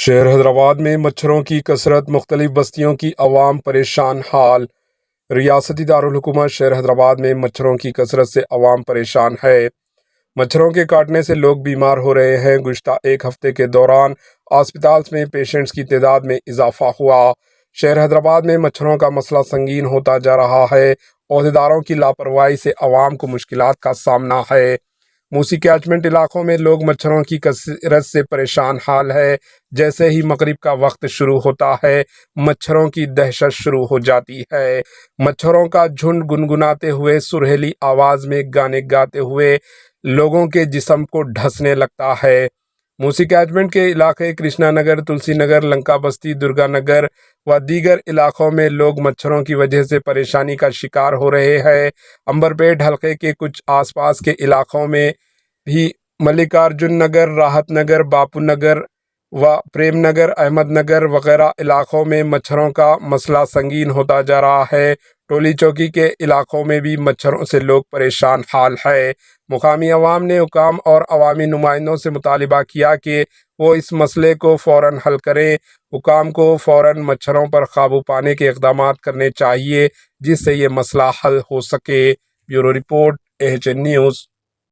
شہر حیدرآباد میں مچھروں کی کثرت، مختلف بستیوں کی عوام پریشان حال۔ ریاستی دارالحکومت شہر حیدرآباد میں مچھروں کی کثرت سے عوام پریشان ہے۔ مچھروں کے کاٹنے سے لوگ بیمار ہو رہے ہیں۔ گزشتہ ایک ہفتے کے دوران اسپتال میں پیشنٹس کی تعداد میں اضافہ ہوا۔ شہر حیدرآباد میں مچھروں کا مسئلہ سنگین ہوتا جا رہا ہے۔ عہدیداروں کی لاپرواہی سے عوام کو مشکلات کا سامنا ہے۔ موسی کیچمنٹ علاقوں میں لوگ مچھروں کی کثرت سے پریشان حال ہے۔ جیسے ہی مغرب کا وقت شروع ہوتا ہے، مچھروں کی دہشت شروع ہو جاتی ہے۔ مچھروں کا جھنڈ گنگناتے ہوئے، سریلی آواز میں گانے گاتے ہوئے لوگوں کے جسم کو ڈھسنے لگتا ہے۔ موسی کیچمنٹ کے علاقے کرشنا نگر، تلسی نگر، لنکا بستی، درگا نگر و دیگر علاقوں میں لوگ مچھروں کی وجہ سے پریشانی کا شکار ہو رہے ہیں۔ امبرپیٹ حلقے کے کچھ آس پاس کے علاقوں میں بھی ملکارجن نگر، راحت نگر، باپو نگر و پریم نگر، احمد نگر وغیرہ علاقوں میں مچھروں کا مسئلہ سنگین ہوتا جا رہا ہے۔ ٹولی چوکی کے علاقوں میں بھی مچھروں سے لوگ پریشان حال ہے۔ مقامی عوام نے حکام اور عوامی نمائندوں سے مطالبہ کیا کہ وہ اس مسئلے کو فوراً حل کریں۔ حکام کو فوراً مچھروں پر قابو پانے کے اقدامات کرنے چاہیے جس سے یہ مسئلہ حل ہو سکے۔ Bureau report, AHN news.